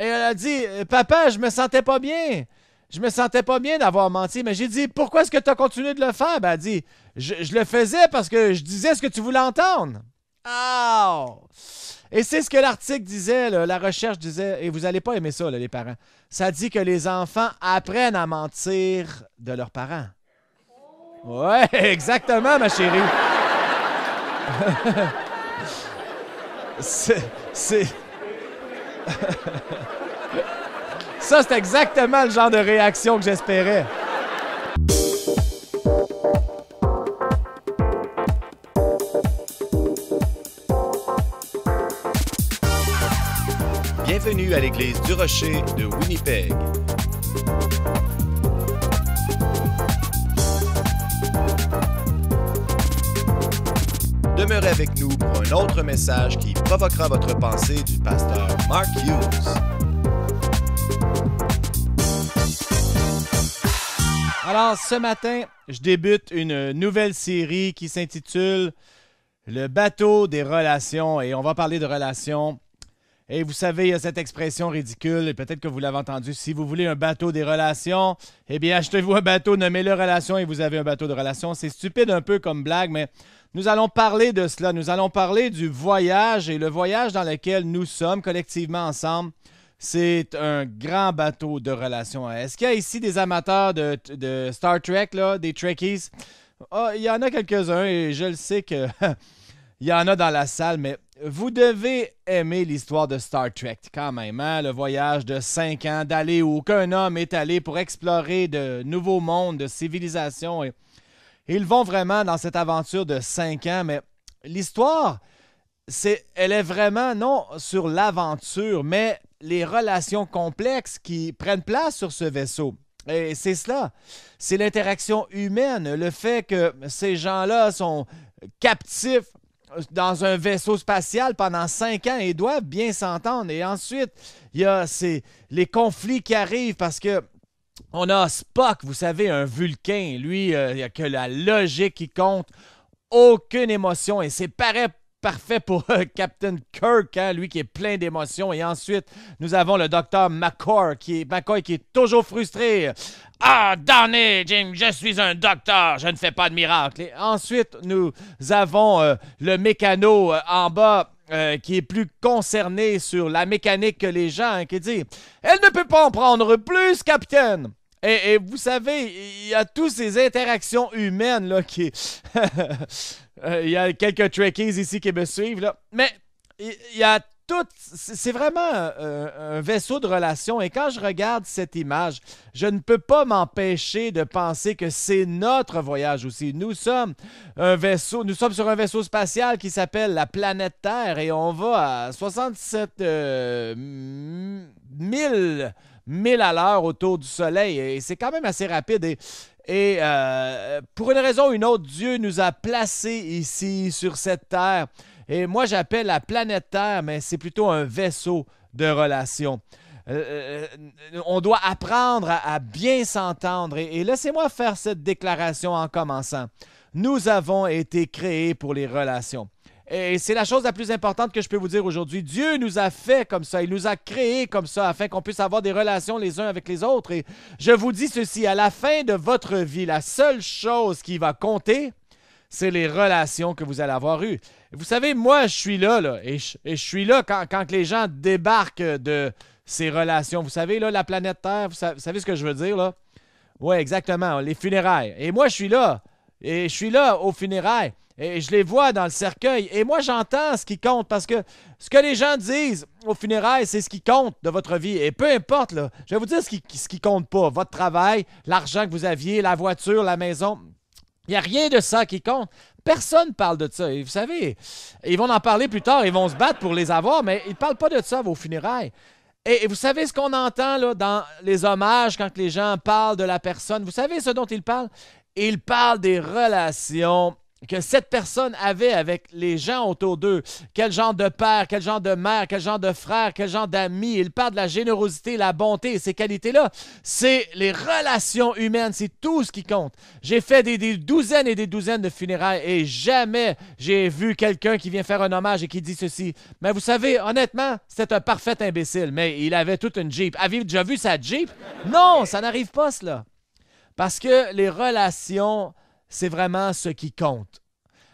Et elle a dit, papa, je me sentais pas bien. Je me sentais pas bien d'avoir menti. Mais j'ai dit, pourquoi est-ce que tu as continué de le faire? Ben, elle dit, je le faisais parce que je disais ce que tu voulais entendre. Ah! Et c'est ce que l'article disait, là, la recherche disait, et vous allez pas aimer ça, là, les parents. Ça dit que les enfants apprennent à mentir de leurs parents. Ouais, exactement, ma chérie. C'est... Ça, c'est exactement le genre de réaction que j'espérais. Bienvenue à l'église du Rocher de Winnipeg. Demeurez avec nous pour un autre message qui provoquera votre pensée du pasteur Mark Hughes. Alors, ce matin, je débute une nouvelle série qui s'intitule Le bateau des relations. Et on va parler de relations. Et vous savez, il y a cette expression ridicule, et peut-être que vous l'avez entendu, si vous voulez un bateau des relations, eh bien, achetez-vous un bateau, nommez-le relation et vous avez un bateau de relations. C'est stupide un peu comme blague, mais nous allons parler de cela. Nous allons parler du voyage et le voyage dans lequel nous sommes collectivement ensemble. C'est un grand bateau de relations. Est-ce qu'il y a ici des amateurs de Star Trek, là, des Trekkies? Oh, il y en a quelques-uns et je le sais que il y en a dans la salle, mais vous devez aimer l'histoire de Star Trek quand même. Hein? Le voyage de 5 ans, d'aller où aucun homme est allé pour explorer de nouveaux mondes, de civilisations. Et ils vont vraiment dans cette aventure de 5 ans, mais l'histoire, elle est vraiment non sur l'aventure, mais les relations complexes qui prennent place sur ce vaisseau. Et c'est cela, c'est l'interaction humaine, le fait que ces gens-là sont captifs dans un vaisseau spatial pendant 5 ans et doivent bien s'entendre. Et ensuite, il y a les conflits qui arrivent parce que on a Spock, vous savez, un Vulcain. Lui, il n'y a que la logique qui compte, aucune émotion. Et c'est parfait pour Captain Kirk, hein, lui qui est plein d'émotions. Et ensuite, nous avons le docteur McCoy qui est toujours frustré. Ah, damné, Jim, je suis un docteur, je ne fais pas de miracle. Et ensuite, nous avons le mécano en bas qui est plus concerné sur la mécanique que les gens, hein, qui dit « Elle ne peut pas en prendre plus, capitaine! » Et vous savez, il y a toutes ces interactions humaines là, qui... Il y a quelques Trekkies ici qui me suivent, là. Mais il y a tout... C'est vraiment un vaisseau de relations. Et quand je regarde cette image, je ne peux pas m'empêcher de penser que c'est notre voyage aussi. Nous sommes sur un vaisseau spatial qui s'appelle la planète Terre et on va à 67 000 à l'heure autour du Soleil. Et c'est quand même assez rapide. Et pour une raison ou une autre, Dieu nous a placés ici, sur cette terre. Et moi, j'appelle la planète Terre, mais c'est plutôt un vaisseau de relations. On doit apprendre à bien s'entendre. Et laissez-moi faire cette déclaration en commençant. Nous avons été créés pour les relations. Et c'est la chose la plus importante que je peux vous dire aujourd'hui. Dieu nous a fait comme ça. Il nous a créés comme ça afin qu'on puisse avoir des relations les uns avec les autres. Et je vous dis ceci, à la fin de votre vie, la seule chose qui va compter, c'est les relations que vous allez avoir eues. Vous savez, moi, je suis là et je suis là quand les gens débarquent de ces relations. Vous savez, là, la planète Terre, vous savez ce que je veux dire, là? Oui, exactement, les funérailles. Et moi, je suis là. Et je suis là aux funérailles. Et je les vois dans le cercueil. Et moi, j'entends ce qui compte parce que ce que les gens disent aux funérailles, c'est ce qui compte de votre vie. Et peu importe, là, je vais vous dire ce qui compte pas. Votre travail, l'argent que vous aviez, la voiture, la maison. Il n'y a rien de ça qui compte. Personne ne parle de ça. Et vous savez, ils vont en parler plus tard. Ils vont se battre pour les avoir, mais ils ne parlent pas de ça à vos funérailles. Et vous savez ce qu'on entend là, dans les hommages quand les gens parlent de la personne? Vous savez ce dont ils parlent? Ils parlent des relations que cette personne avait avec les gens autour d'eux. Quel genre de père, quel genre de mère, quel genre de frère, quel genre d'amis. Il parle de la générosité, la bonté, ces qualités-là. C'est les relations humaines, c'est tout ce qui compte. J'ai fait des douzaines et des douzaines de funérailles et jamais j'ai vu quelqu'un qui vient faire un hommage et qui dit ceci. Mais vous savez, honnêtement, c'était un parfait imbécile, mais il avait toute une Jeep. Avez-vous déjà vu sa Jeep? Non, ça n'arrive pas, cela. Parce que les relations, c'est vraiment ce qui compte.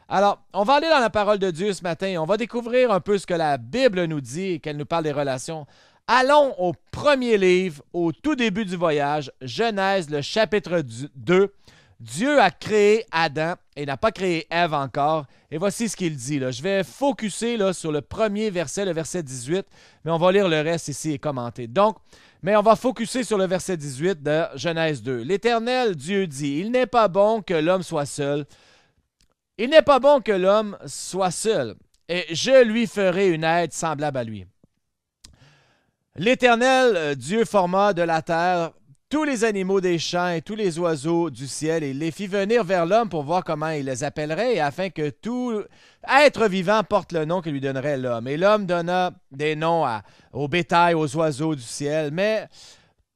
Alors, on va aller dans la parole de Dieu ce matin et on va découvrir un peu ce que la Bible nous dit et qu'elle nous parle des relations. Allons au premier livre, au tout début du voyage, Genèse, le chapitre 2. Dieu a créé Adam et n'a pas créé Ève encore. Et voici ce qu'il dit. Là. Je vais focusser là, sur le premier verset, le verset 18, mais on va lire le reste ici et commenter. Donc, mais on va focusser sur le verset 18 de Genèse 2. L'Éternel Dieu dit, « Il n'est pas bon que l'homme soit seul. Il n'est pas bon que l'homme soit seul, et je lui ferai une aide semblable à lui. » L'Éternel Dieu forma de la terre tous les animaux des champs et tous les oiseaux du ciel, et il les fit venir vers l'homme pour voir comment il les appellerait, et afin que tout être vivant porte le nom que lui donnerait l'homme. Et l'homme donna des noms au bétail, aux oiseaux du ciel, mais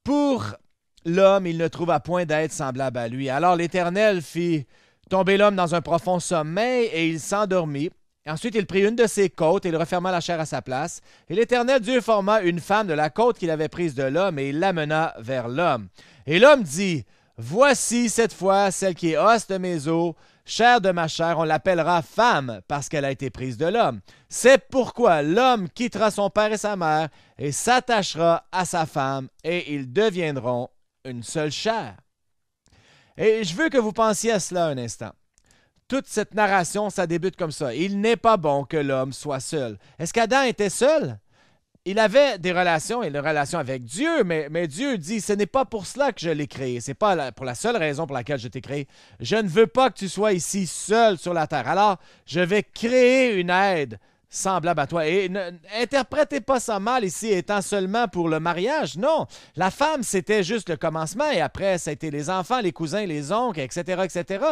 pour l'homme, il ne trouva point d'être semblable à lui. Alors l'Éternel fit tomber l'homme dans un profond sommeil, et il s'endormit. Ensuite, il prit une de ses côtes et il referma la chair à sa place. Et l'Éternel Dieu forma une femme de la côte qu'il avait prise de l'homme et il l'amena vers l'homme. Et l'homme dit, « Voici cette fois celle qui est os de mes os, chair de ma chair, on l'appellera femme parce qu'elle a été prise de l'homme. C'est pourquoi l'homme quittera son père et sa mère et s'attachera à sa femme et ils deviendront une seule chair. » Et je veux que vous pensiez à cela un instant. Toute cette narration, ça débute comme ça. Il n'est pas bon que l'homme soit seul. Est-ce qu'Adam était seul? Il avait des relations et des relations avec Dieu, mais Dieu dit, ce n'est pas pour cela que je l'ai créé. Ce n'est pas pour la seule raison pour laquelle je t'ai créé. Je ne veux pas que tu sois ici seul sur la terre. Alors, je vais créer une aide semblable à toi. Et n'interprétez pas ça mal ici étant seulement pour le mariage. Non, la femme, c'était juste le commencement et après, ça a été les enfants, les cousins, les oncles, etc., etc.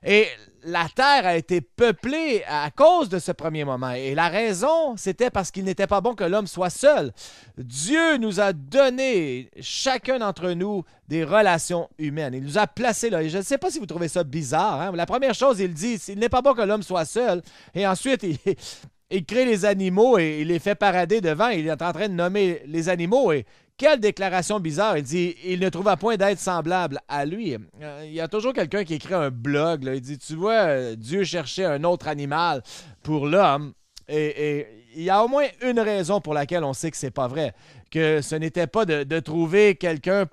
Et la terre a été peuplée à cause de ce premier moment. Et la raison, c'était parce qu'il n'était pas bon que l'homme soit seul. Dieu nous a donné, chacun d'entre nous, des relations humaines. Il nous a placés là. Et je ne sais pas si vous trouvez ça bizarre. Hein? La première chose, il dit, il n'est pas bon que l'homme soit seul. Et ensuite, il crée les animaux et il les fait parader devant. Il est en train de nommer les animaux. Et quelle déclaration bizarre. Il dit, il ne trouva point d'être semblable à lui. Il y a toujours quelqu'un qui écrit un blog. Là. Il dit, tu vois, Dieu cherchait un autre animal pour l'homme. Et il y a au moins une raison pour laquelle on sait que c'est pas vrai. Que ce n'était pas de trouver quelqu'un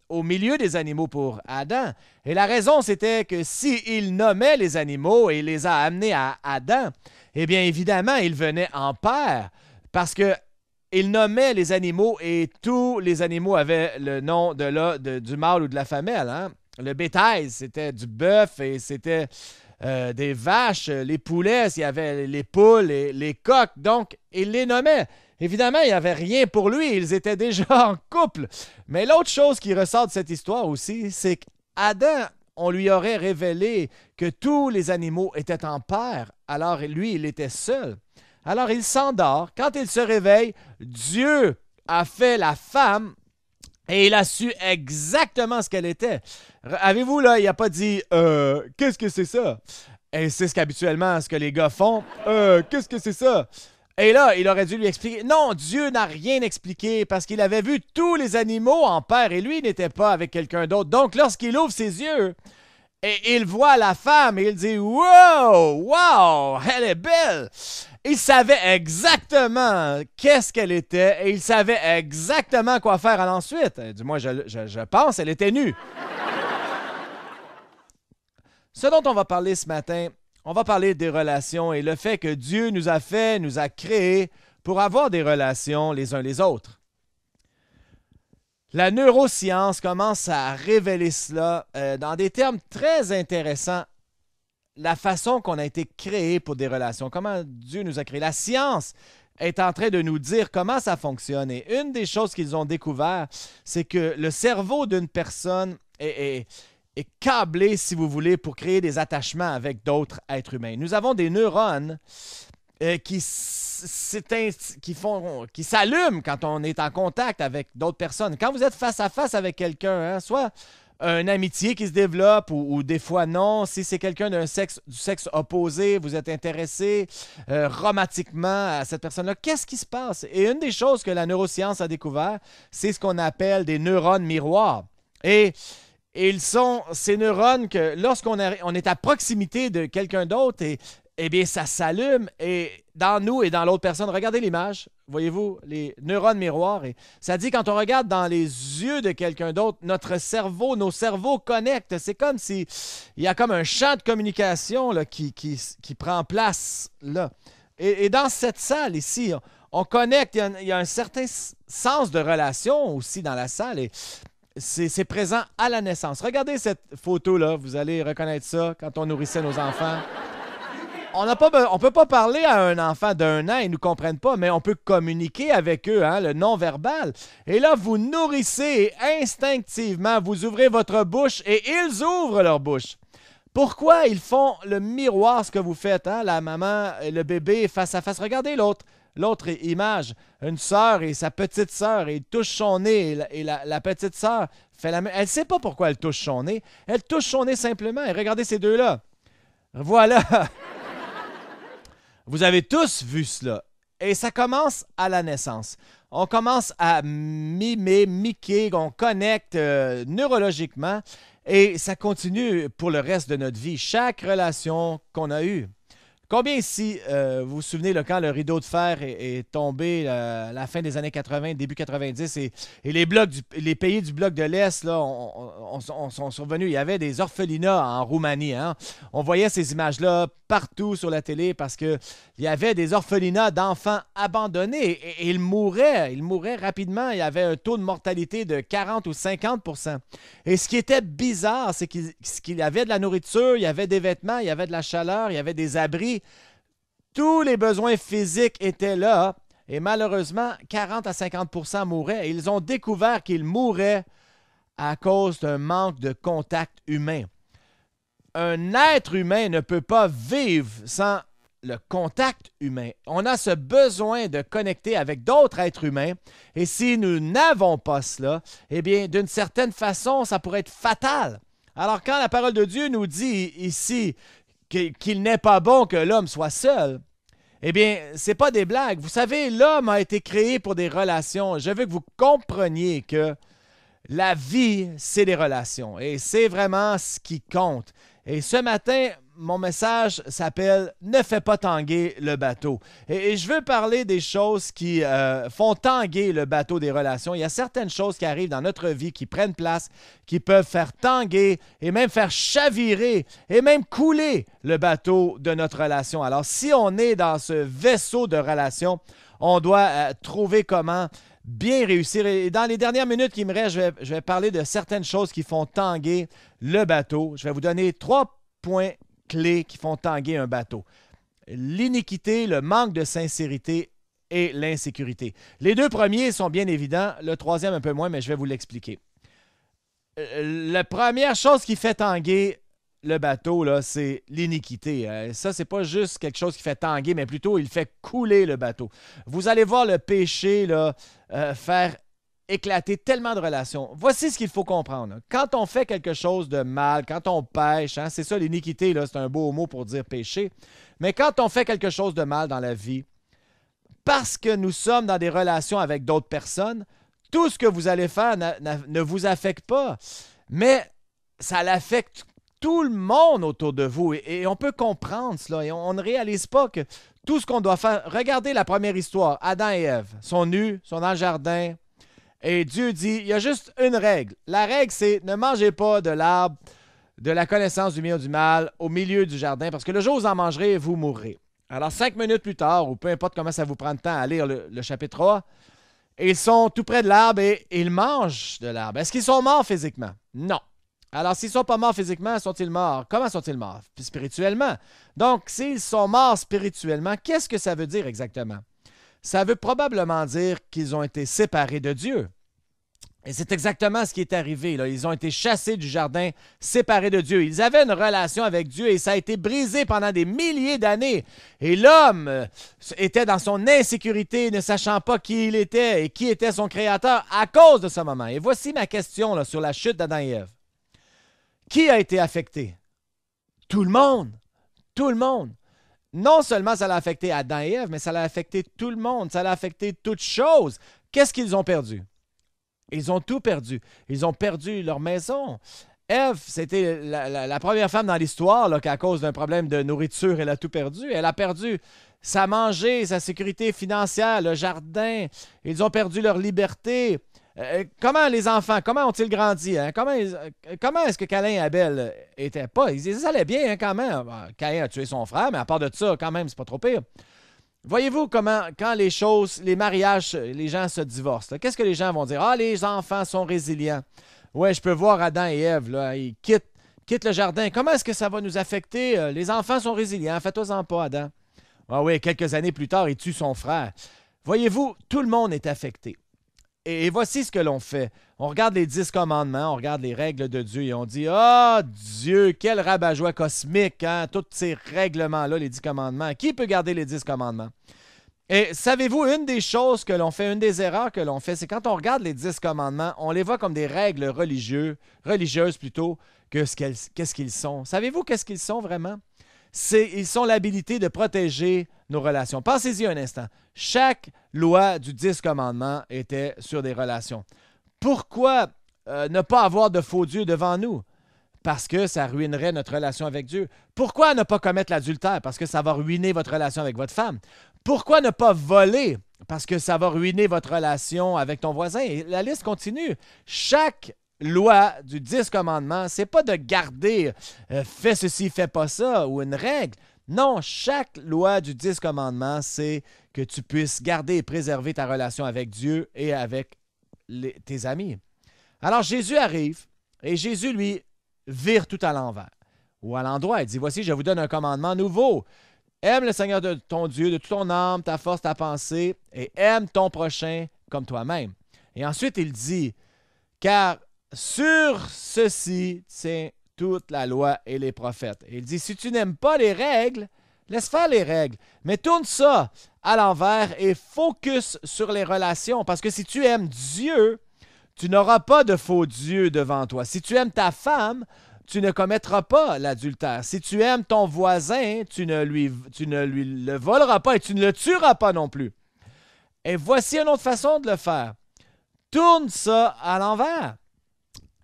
au milieu des animaux pour Adam. Et la raison, c'était que s'il nommait les animaux et les a amenés à Adam, eh bien, évidemment, il venait en paire. Parce que il nommait les animaux et tous les animaux avaient le nom du mâle ou de la femelle. Hein? Le bétail, c'était du bœuf et c'était des vaches, les poulets, il y avait les poules, les coqs. Donc, il les nommait. Évidemment, il n'y avait rien pour lui. Ils étaient déjà en couple. Mais l'autre chose qui ressort de cette histoire aussi, c'est qu'Adam, on lui aurait révélé que tous les animaux étaient en paire. Alors, lui, il était seul. Alors, il s'endort. Quand il se réveille, Dieu a fait la femme et il a su exactement ce qu'elle était. Avez-vous, là, il n'a pas dit « qu'est-ce que c'est ça? » Et c'est ce qu'habituellement, ce que les gars font. « Qu'est-ce que c'est ça? » Et là, il aurait dû lui expliquer. Non, Dieu n'a rien expliqué parce qu'il avait vu tous les animaux en paire et lui n'était pas avec quelqu'un d'autre. Donc, lorsqu'il ouvre ses yeux et il voit la femme et il dit « Wow! Wow! Elle est belle! » Il savait exactement qu'est-ce qu'elle était et il savait exactement quoi faire à l'ensuite. Du moins, je pense, elle était nue. Ce dont on va parler ce matin, on va parler des relations et le fait que Dieu nous a créés pour avoir des relations les uns les autres. La neuroscience commence à révéler cela dans des termes très intéressants. La façon qu'on a été créé pour des relations, comment Dieu nous a créés. La science est en train de nous dire comment ça fonctionne. Et une des choses qu'ils ont découvert, c'est que le cerveau d'une personne est câblé, si vous voulez, pour créer des attachements avec d'autres êtres humains. Nous avons des neurones qui s'allument quand on est en contact avec d'autres personnes. Quand vous êtes face à face avec quelqu'un, hein, soit une amitié qui se développe ou des fois non, si c'est quelqu'un du sexe opposé, vous êtes intéressé romantiquement à cette personne-là, qu'est-ce qui se passe? Et une des choses que la neuroscience a découvert, c'est ce qu'on appelle des neurones miroirs. Et ils sont ces neurones que lorsqu'on est à proximité de quelqu'un d'autre, eh bien, ça s'allume et dans nous et dans l'autre personne. Regardez l'image, voyez-vous, les neurones miroirs. Et ça dit quand on regarde dans les yeux de quelqu'un d'autre, nos cerveaux connectent. C'est comme si il y a comme un champ de communication là, qui prend place là. Et dans cette salle ici, on connecte, il y a un certain sens de relation aussi dans la salle. Et c'est présent à la naissance. Regardez cette photo-là, vous allez reconnaître ça quand on nourrissait nos enfants. On ne peut pas parler à un enfant d'1 an, ils ne nous comprennent pas, mais on peut communiquer avec eux, hein, le non-verbal. Et là, vous nourrissez et instinctivement, vous ouvrez votre bouche et ils ouvrent leur bouche. Pourquoi ils font le miroir, ce que vous faites, hein, la maman et le bébé face à face? Regardez l'autre image, une sœur et sa petite sœur, et ils touchent son nez, et la petite sœur fait la même. Elle ne sait pas pourquoi elle touche son nez, elle touche son nez simplement, et regardez ces deux-là. Voilà. Vous avez tous vu cela. Et ça commence à la naissance. On commence à mimer, on connecte neurologiquement et ça continue pour le reste de notre vie. Chaque relation qu'on a eue. Combien ici, vous vous souvenez, là, quand le rideau de fer est tombé à la fin des années 80, début 90, et les pays du bloc de l'Est là, sont survenus. Il y avait des orphelinats en Roumanie. Hein? On voyait ces images-là partout sur la télé parce qu'il y avait des orphelinats d'enfants abandonnés et ils mouraient rapidement. Il y avait un taux de mortalité de 40 ou 50%. Et ce qui était bizarre, c'est qu'il y avait de la nourriture, il y avait des vêtements, il y avait de la chaleur, il y avait des abris. Tous les besoins physiques étaient là et malheureusement, 40 à 50% mouraient. Et ils ont découvert qu'ils mouraient à cause d'un manque de contact humain. Un être humain ne peut pas vivre sans le contact humain. On a ce besoin de connecter avec d'autres êtres humains et si nous n'avons pas cela, eh bien, d'une certaine façon, ça pourrait être fatal. Alors, quand la parole de Dieu nous dit ici qu'il n'est pas bon que l'homme soit seul, eh bien, ce n'est pas des blagues. Vous savez, l'homme a été créé pour des relations. Je veux que vous compreniez que la vie, c'est des relations et c'est vraiment ce qui compte. Et ce matin, mon message s'appelle « Ne fais pas tanguer le bateau ». Et je veux parler des choses qui font tanguer le bateau des relations. Il y a certaines choses qui arrivent dans notre vie qui prennent place, qui peuvent faire tanguer et même faire chavirer et même couler le bateau de notre relation. Alors, si on est dans ce vaisseau de relation, on doit trouver comment bien réussir. Et dans les dernières minutes qui me restent, je vais parler de certaines choses qui font tanguer le bateau. Je vais vous donner 3 points clés qui font tanguer un bateau. L'iniquité, le manque de sincérité et l'insécurité. Les 2 premiers sont bien évidents, le 3e un peu moins, mais je vais vous l'expliquer. La première chose qui fait tanguer le bateau, là, c'est l'iniquité. Ça, c'est pas juste quelque chose qui fait tanguer, mais plutôt il fait couler le bateau. Vous allez voir le péché là, faire éclater tellement de relations. Voici ce qu'il faut comprendre. Quand on fait quelque chose de mal, quand on pêche, hein, c'est ça l'iniquité, là, c'est un beau mot pour dire péché, mais quand on fait quelque chose de mal dans la vie, parce que nous sommes dans des relations avec d'autres personnes, tout ce que vous allez faire ne vous affecte pas, mais ça l'affecte tout le monde autour de vous. Et on peut comprendre cela. Et on ne réalise pas que tout ce qu'on doit faire... Regardez la première histoire. Adam et Ève sont nus, sont dans le jardin. Et Dieu dit, il y a juste une règle. La règle, c'est ne mangez pas de l'arbre de la connaissance du bien et du mal au milieu du jardin, parce que le jour où vous en mangerez, vous mourrez. Alors, 5 minutes plus tard, ou peu importe comment ça vous prend de temps à lire le chapitre 3, ils sont tout près de l'arbre et ils mangent de l'arbre. Est-ce qu'ils sont morts physiquement? Non. Alors, s'ils ne sont pas morts physiquement, sont-ils morts? Comment sont-ils morts? Spirituellement. Donc, s'ils sont morts spirituellement, qu'est-ce que ça veut dire exactement? Ça veut probablement dire qu'ils ont été séparés de Dieu. Et c'est exactement ce qui est arrivé, là. Ils ont été chassés du jardin, séparés de Dieu. Ils avaient une relation avec Dieu et ça a été brisé pendant des milliers d'années. Et l'homme était dans son insécurité, ne sachant pas qui il était et qui était son créateur à cause de ce moment. Et voici ma question là, sur la chute d'Adam et Ève. Qui a été affecté? Tout le monde. Tout le monde. Non seulement ça l'a affecté Adam et Ève, mais ça l'a affecté tout le monde. Ça l'a affecté toutes choses. Qu'est-ce qu'ils ont perdu? Ils ont tout perdu. Ils ont perdu leur maison. Ève, c'était la première femme dans l'histoire qu'à cause d'un problème de nourriture, elle a tout perdu. Elle a perdu sa manger, sa sécurité financière, le jardin. Ils ont perdu leur liberté. Comment les enfants, comment ont-ils grandi? Hein? Comment est-ce que Caïn et Abel étaient pas? Ils allaient bien hein, quand même. Caïn a tué son frère, mais à part de ça, quand même, c'est pas trop pire. Voyez-vous comment, quand les mariages, les gens se divorcent, qu'est-ce que les gens vont dire? Ah, les enfants sont résilients. Ouais, je peux voir Adam et Ève, là, ils quittent le jardin. Comment est-ce que ça va nous affecter? Les enfants sont résilients, fais-toi-en pas, Adam. Ah oui, quelques années plus tard, il tue son frère. Voyez-vous, tout le monde est affecté. Et voici ce que l'on fait. On regarde les 10 commandements, on regarde les règles de Dieu et on dit « Ah, Dieu, quel rabat-joie cosmique, hein? Tous ces règlements-là, les 10 commandements. Qui peut garder les 10 commandements? » Et savez-vous, une des choses que l'on fait, une des erreurs que l'on fait, c'est quand on regarde les 10 commandements, on les voit comme des règles religieuses plutôt que qu'est-ce qu'ils sont. Savez-vous qu'est-ce qu'ils sont vraiment? Ils sont l'habilité de protéger nos relations. Pensez-y un instant. Chaque loi du 10 commandements était sur des relations. Pourquoi ne pas avoir de faux dieux devant nous? Parce que ça ruinerait notre relation avec Dieu. Pourquoi ne pas commettre l'adultère? Parce que ça va ruiner votre relation avec votre femme. Pourquoi ne pas voler? Parce que ça va ruiner votre relation avec ton voisin. Et la liste continue. Chaque loi du 10 commandements, c'est pas de garder fais ceci, fais pas ça ou une règle. Non, chaque loi du 10 commandements, c'est que tu puisses garder et préserver ta relation avec Dieu et avec tes amis. Alors Jésus arrive et Jésus, lui, vire tout à l'envers ou à l'endroit. Il dit, voici, je vous donne un commandement nouveau. Aime le Seigneur de ton Dieu de toute ton âme, ta force, ta pensée et aime ton prochain comme toi-même. Et ensuite, il dit, car sur ceci tient toute la loi et les prophètes. Et il dit, si tu n'aimes pas les règles, laisse faire les règles, mais tourne ça à l'envers et focus sur les relations. Parce que si tu aimes Dieu, tu n'auras pas de faux dieux devant toi. Si tu aimes ta femme, tu ne commettras pas l'adultère. Si tu aimes ton voisin, tu ne lui le voleras pas et tu ne le tueras pas non plus. Et voici une autre façon de le faire. Tourne ça à l'envers.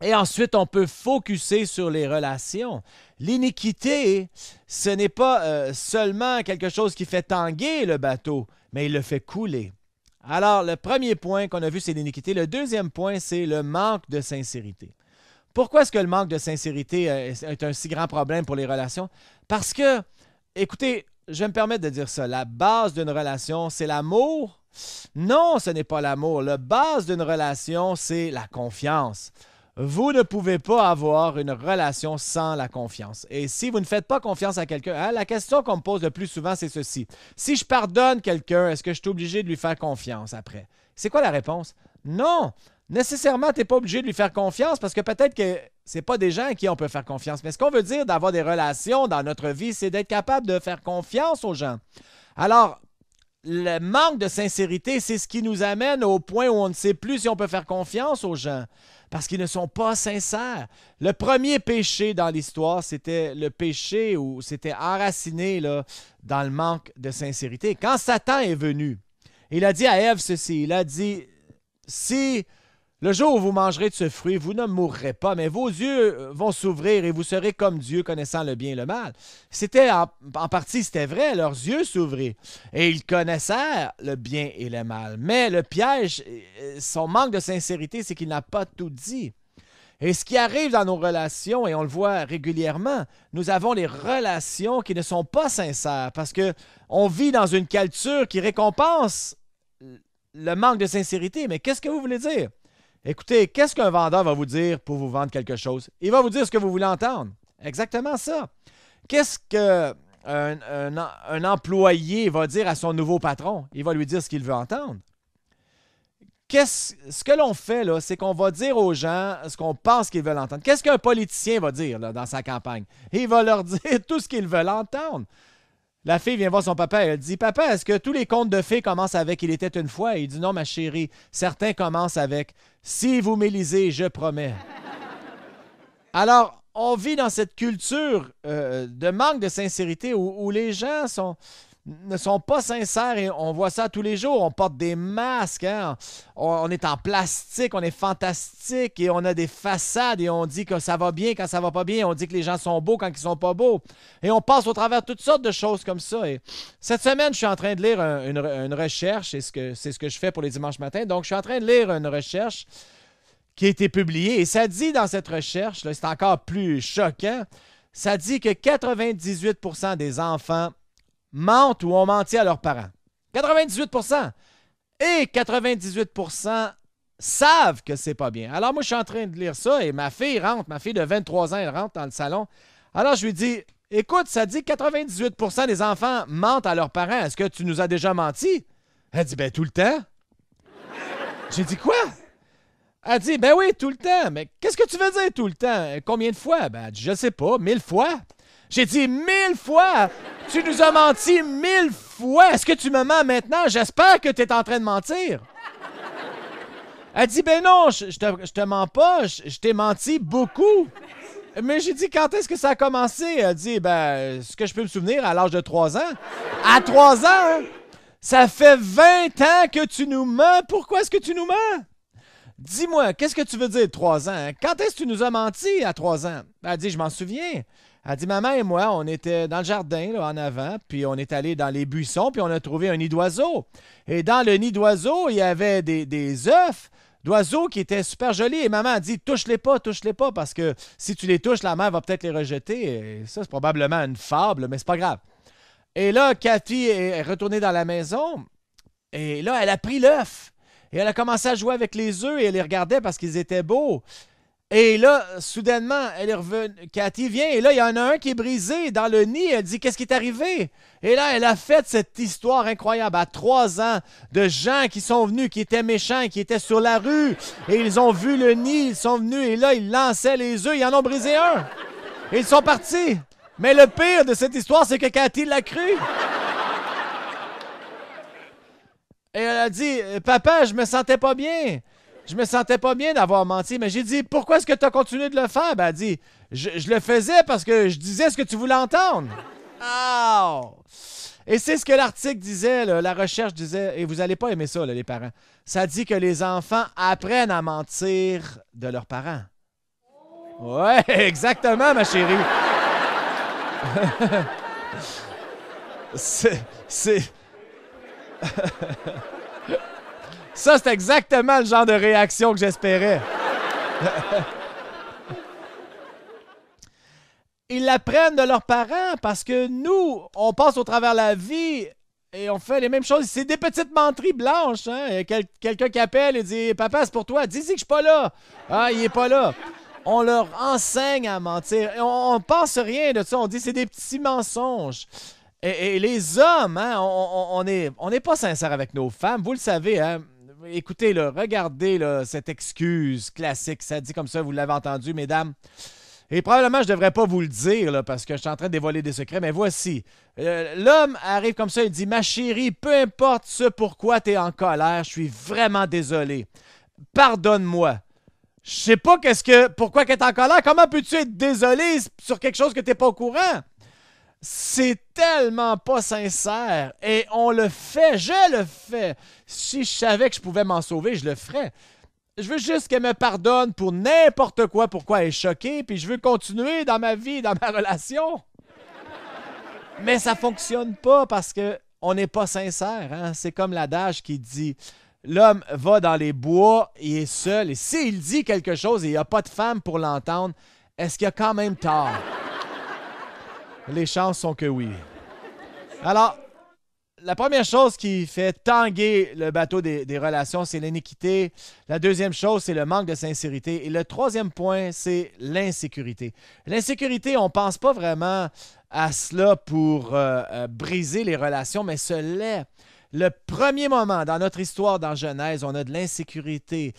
Et ensuite, on peut focuser sur les relations. L'iniquité, ce n'est pas seulement quelque chose qui fait tanguer le bateau, mais il le fait couler. Alors, le premier point qu'on a vu, c'est l'iniquité. Le deuxième point, c'est le manque de sincérité. Pourquoi est-ce que le manque de sincérité est un si grand problème pour les relations? Parce que, écoutez, je vais me permettre de dire ça. La base d'une relation, c'est l'amour? Non, ce n'est pas l'amour. La base d'une relation, c'est la confiance. Vous ne pouvez pas avoir une relation sans la confiance. Et si vous ne faites pas confiance à quelqu'un, hein, la question qu'on me pose le plus souvent, c'est ceci. Si je pardonne quelqu'un, est-ce que je suis obligé de lui faire confiance après? C'est quoi la réponse? Non! Nécessairement, tu n'es pas obligé de lui faire confiance parce que peut-être que ce n'est pas des gens à qui on peut faire confiance. Mais ce qu'on veut dire d'avoir des relations dans notre vie, c'est d'être capable de faire confiance aux gens. Alors, le manque de sincérité, c'est ce qui nous amène au point où on ne sait plus si on peut faire confiance aux gens parce qu'ils ne sont pas sincères. Le premier péché dans l'histoire, c'était le péché où c'était enraciné là, dans le manque de sincérité. Quand Satan est venu, il a dit à Ève ceci, il a dit, si le jour où vous mangerez de ce fruit, vous ne mourrez pas, mais vos yeux vont s'ouvrir et vous serez comme Dieu, connaissant le bien et le mal. C'était en partie, c'était vrai, leurs yeux s'ouvraient et ils connaissaient le bien et le mal. Mais le piège, son manque de sincérité, c'est qu'il n'a pas tout dit. Et ce qui arrive dans nos relations, et on le voit régulièrement, nous avons des relations qui ne sont pas sincères parce qu'on vit dans une culture qui récompense le manque de sincérité. Mais qu'est-ce que vous voulez dire? Écoutez, qu'est-ce qu'un vendeur va vous dire pour vous vendre quelque chose? Il va vous dire ce que vous voulez entendre. Exactement ça. Qu'est-ce qu'un employé va dire à son nouveau patron? Il va lui dire ce qu'il veut entendre. ce que l'on fait, là, c'est qu'on va dire aux gens ce qu'on pense qu'ils veulent entendre. Qu'est-ce qu'un politicien va dire là, dans sa campagne? Il va leur dire tout ce qu'ils veulent entendre. La fille vient voir son papa et elle dit « Papa, est-ce que tous les contes de fées commencent avec « Il était une fois » ?» Il dit « Non, ma chérie, certains commencent avec « Si vous m'élisez, je promets. » Alors, on vit dans cette culture de manque de sincérité où les gens ne sont pas sincères et on voit ça tous les jours. On porte des masques, hein? On est en plastique, on est fantastique et on a des façades et on dit que ça va bien quand ça va pas bien. On dit que les gens sont beaux quand ils sont pas beaux. Et on passe au travers toutes sortes de choses comme ça. Et cette semaine, je suis en train de lire une recherche et c'est ce que je fais pour les dimanches matins. Donc, je suis en train de lire une recherche qui a été publiée et ça dit dans cette recherche, là, c'est encore plus choquant, ça dit que 98% des enfants mentent ou ont menti à leurs parents. 98%! Et 98% savent que c'est pas bien. Alors moi, je suis en train de lire ça et ma fille de 23 ans, elle rentre dans le salon. Alors je lui dis, écoute, ça dit que 98% des enfants mentent à leurs parents. Est-ce que tu nous as déjà menti? Elle dit, ben tout le temps. J'ai dit, quoi? Elle dit, ben oui, tout le temps. Mais qu'est-ce que tu veux dire tout le temps? Combien de fois? Ben, elle dit, je sais pas, 1000 fois. J'ai dit 1000 fois! Tu nous as menti 1000 fois! Est-ce que tu me mens maintenant? J'espère que tu es en train de mentir. Elle dit, ben non, je te mens pas, je t'ai menti beaucoup. Mais j'ai dit, quand est-ce que ça a commencé? Elle dit, ben, ce que je peux me souvenir, à l'âge de 3 ans. À 3 ans, hein? Ça fait 20 ans que tu nous mens. Pourquoi est-ce que tu nous mens? Dis-moi, qu'est-ce que tu veux dire 3 ans? Quand est-ce que tu nous as menti à 3 ans? Elle dit, je m'en souviens. Elle dit, maman et moi, on était dans le jardin, là, en avant, puis on est allé dans les buissons, puis on a trouvé un nid d'oiseau. Et dans le nid d'oiseau, il y avait des œufs d'oiseaux qui étaient super jolis. Et maman a dit, touche-les pas, parce que si tu les touches, la mère va peut-être les rejeter. Et ça, c'est probablement une fable, mais c'est pas grave. Et là, Cathy est retournée dans la maison, et là, elle a pris l'œuf. Et elle a commencé à jouer avec les œufs, et elle les regardait parce qu'ils étaient beaux. Et là, soudainement, elle est revenue. Cathy vient et là, il y en a un qui est brisé dans le nid. Elle dit, qu'est-ce qui est arrivé? Et là, elle a fait cette histoire incroyable à 3 ans de gens qui sont venus, qui étaient méchants, qui étaient sur la rue. Et ils ont vu le nid, ils sont venus et là, ils lançaient les œufs. Ils en ont brisé un. Et ils sont partis. Mais le pire de cette histoire, c'est que Cathy l'a cru. Et elle a dit, papa, je me sentais pas bien. Je me sentais pas bien d'avoir menti, mais j'ai dit, pourquoi est-ce que tu as continué de le faire? Ben, elle dit, je le faisais parce que je disais ce que tu voulais entendre. Oh! Et c'est ce que l'article disait, là, la recherche disait, et vous n'allez pas aimer ça, là, les parents. Ça dit que les enfants apprennent à mentir de leurs parents. Ouais, exactement, ma chérie. c'est... Ça, c'est exactement le genre de réaction que j'espérais. Ils l'apprennent de leurs parents parce que nous, on passe au travers de la vie et on fait les mêmes choses. C'est des petites menteries blanches. Hein? Quelqu'un qui appelle et dit « Papa, c'est pour toi. Dis-y que je suis pas là. » Ah, il est pas là. On leur enseigne à mentir. On ne pense rien de ça. On dit c'est des petits mensonges. Et les hommes, hein, on n'est pas sincères avec nos femmes. Vous le savez, hein? Écoutez, là, regardez là, cette excuse classique. Ça dit comme ça, vous l'avez entendu, mesdames. Et probablement, je ne devrais pas vous le dire là, parce que je suis en train de dévoiler des secrets, mais voici. L'homme arrive comme ça, il dit « Ma chérie, peu importe ce pourquoi tu es en colère, je suis vraiment désolé. Pardonne-moi. Je sais pas pourquoi tu es en colère. Comment peux-tu être désolé sur quelque chose que tu n'es pas au courant? » C'est tellement pas sincère. Et on le fait, je le fais. Si je savais que je pouvais m'en sauver, je le ferais. Je veux juste qu'elle me pardonne pour n'importe quoi, pourquoi elle est choquée, puis je veux continuer dans ma vie, dans ma relation. Mais ça fonctionne pas parce qu'on n'est pas sincère. Hein? C'est comme l'adage qui dit l'homme va dans les bois, il est seul, et s'il dit quelque chose et il n'y a pas de femme pour l'entendre, est-ce qu'il a quand même tort? Les chances sont que oui. Alors, la première chose qui fait tanguer le bateau des relations, c'est l'iniquité. La deuxième chose, c'est le manque de sincérité. Et le troisième point, c'est l'insécurité. L'insécurité, on ne pense pas vraiment à cela pour briser les relations, mais ce l'est. le premier moment dans notre histoire dans Genèse, on a de l'insécurité.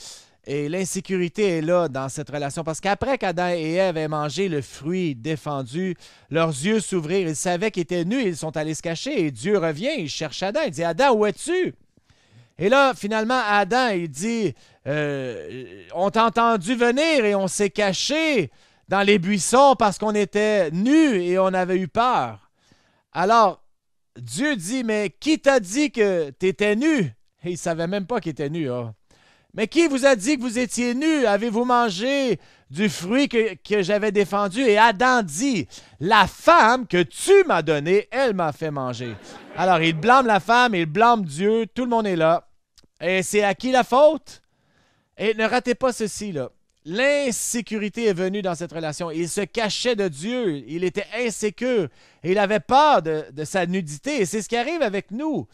Et l'insécurité est là dans cette relation parce qu'après qu'Adam et Ève aient mangé le fruit défendu, leurs yeux s'ouvrirent. Ils savaient qu'ils étaient nus, ils sont allés se cacher. Et Dieu revient, il cherche Adam. Il dit, Adam, où es-tu? Et là, finalement, Adam, il dit, on t'a entendu venir et on s'est caché dans les buissons parce qu'on était nus et on avait eu peur. Alors, Dieu dit, mais qui t'a dit que tu étais nu? Et il ne savait même pas qu'il était nu. Hein? Mais qui vous a dit que vous étiez nus? Avez-vous mangé du fruit que j'avais défendu? Et Adam dit, la femme que tu m'as donnée, elle m'a fait manger. Alors, il blâme la femme, il blâme Dieu, tout le monde est là. Et c'est à qui la faute? Et ne ratez pas ceci, là. L'insécurité est venue dans cette relation. Il se cachait de Dieu. Il était insécure. Et il avait peur de sa nudité. Et c'est ce qui arrive avec nous.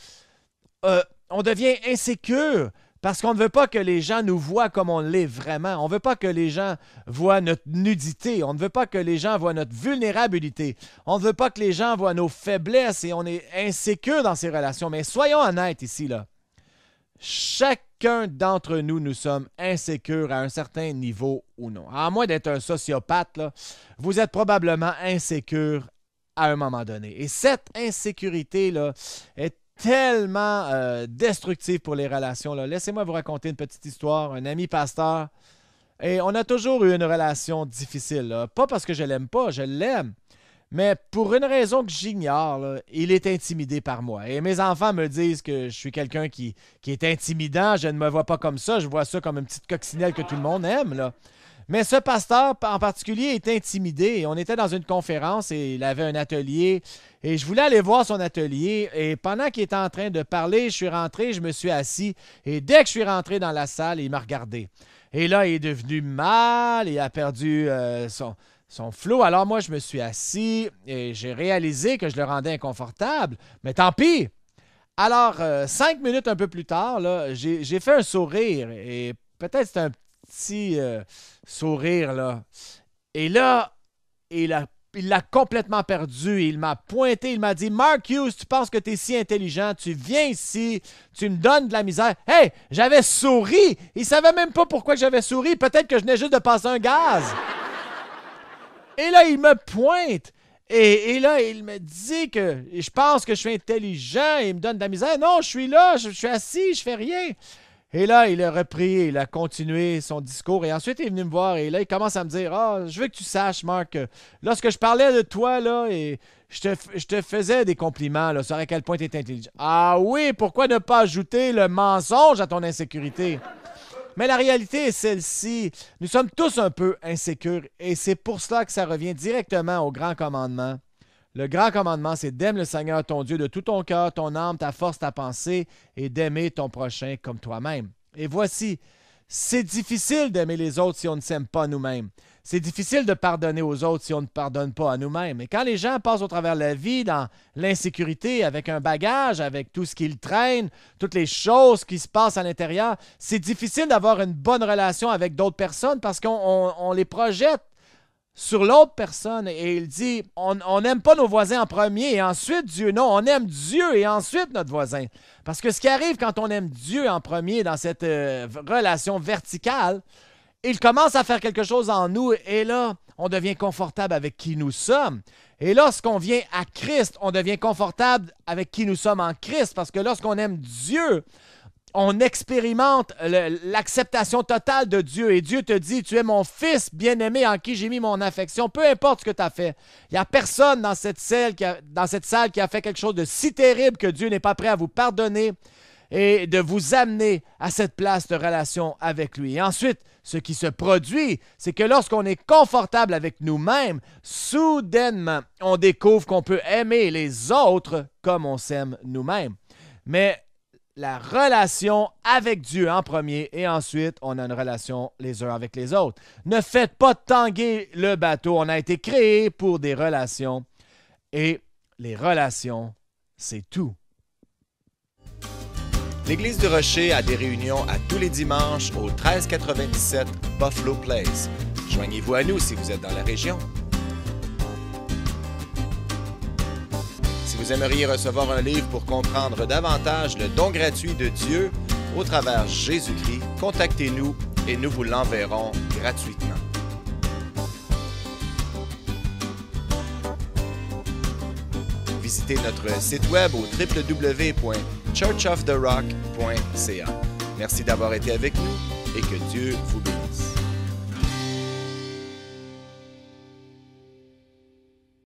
On devient insécure parce qu'on ne veut pas que les gens nous voient comme on l'est vraiment. On ne veut pas que les gens voient notre nudité. On ne veut pas que les gens voient notre vulnérabilité. On ne veut pas que les gens voient nos faiblesses et on est insécure dans ces relations. Mais soyons honnêtes ici, là. Chacun d'entre nous, nous sommes insécures à un certain niveau ou non. À moins d'être un sociopathe, là, vous êtes probablement insécure à un moment donné. Et cette insécurité-là est tellement destructive pour les relations. Là. Laissez-moi vous raconter une petite histoire. Un ami pasteur, et on a toujours eu une relation difficile. Là. Pas parce que je l'aime pas, je l'aime. Mais pour une raison que j'ignore, là, il est intimidé par moi. Et mes enfants me disent que je suis quelqu'un qui est intimidant. Je ne me vois pas comme ça. Je vois ça comme une petite coccinelle que tout le monde aime. Là. Mais ce pasteur en particulier est intimidé. Et on était dans une conférence et il avait un atelier. Et je voulais aller voir son atelier. Et pendant qu'il était en train de parler, je suis rentré, je me suis assis. Et dès que je suis rentré dans la salle, il m'a regardé. Et là, il est devenu mal. Il a perdu son flot. Alors moi, je me suis assis et j'ai réalisé que je le rendais inconfortable. Mais tant pis! Alors, 5 minutes un peu plus tard, là, j'ai fait un sourire. Et peut-être c'est un petit sourire, là. Et là, il l'a complètement perdu. Il m'a pointé, il m'a dit, « Mark Hughes, tu penses que tu es si intelligent, tu viens ici, tu me donnes de la misère. » Hey, j'avais souri! Il savait même pas pourquoi j'avais souri. Peut-être que je venais juste de passer un gaz. Et là, il me pointe. Et là, il me dit que je pense que je suis intelligent et il me donne de la misère. Non, je suis là, je suis assis, je fais rien. Et là, il a repris, il a continué son discours. Et ensuite, il est venu me voir. Et là, il commence à me dire, « Ah, je veux que tu saches, Marc, lorsque je parlais de toi, là, et je te faisais des compliments là, sur à quel point tu es intelligent. » Ah oui, pourquoi ne pas ajouter le mensonge à ton insécurité? Mais la réalité est celle-ci. Nous sommes tous un peu insécures et c'est pour cela que ça revient directement au grand commandement. Le grand commandement, c'est d'aimer le Seigneur ton Dieu de tout ton cœur, ton âme, ta force, ta pensée et d'aimer ton prochain comme toi-même. Et voici, c'est difficile d'aimer les autres si on ne s'aime pas nous-mêmes. C'est difficile de pardonner aux autres si on ne pardonne pas à nous-mêmes. Et quand les gens passent au travers de la vie dans l'insécurité, avec un bagage, avec tout ce qu'ils traînent, toutes les choses qui se passent à l'intérieur, c'est difficile d'avoir une bonne relation avec d'autres personnes parce qu'on les projette sur l'autre personne. Et il dit, on n'aime pas nos voisins en premier et ensuite Dieu. Non, on aime Dieu et ensuite notre voisin. Parce que ce qui arrive quand on aime Dieu en premier dans cette relation verticale, il commence à faire quelque chose en nous et là, on devient confortable avec qui nous sommes. Et lorsqu'on vient à Christ, on devient confortable avec qui nous sommes en Christ parce que lorsqu'on aime Dieu, on expérimente l'acceptation totale de Dieu. Et Dieu te dit, tu es mon fils bien-aimé en qui j'ai mis mon affection. Peu importe ce que tu as fait. Il n'y a personne dans cette salle qui a fait quelque chose de si terrible que Dieu n'est pas prêt à vous pardonner et de vous amener à cette place de relation avec lui. Et ensuite, ce qui se produit, c'est que lorsqu'on est confortable avec nous-mêmes, soudainement, on découvre qu'on peut aimer les autres comme on s'aime nous-mêmes. Mais la relation avec Dieu en premier et ensuite, on a une relation les uns avec les autres. Ne faites pas tanguer le bateau. On a été créé pour des relations et les relations, c'est tout. L'Église du Rocher a des réunions à tous les dimanches au 1397 Buffalo Place. Joignez-vous à nous si vous êtes dans la région. Si vous aimeriez recevoir un livre pour comprendre davantage le don gratuit de Dieu au travers Jésus-Christ, contactez-nous et nous vous l'enverrons gratuitement. Visitez notre site web au www.churchoftherock.ca. Merci d'avoir été avec nous et que Dieu vous bénisse.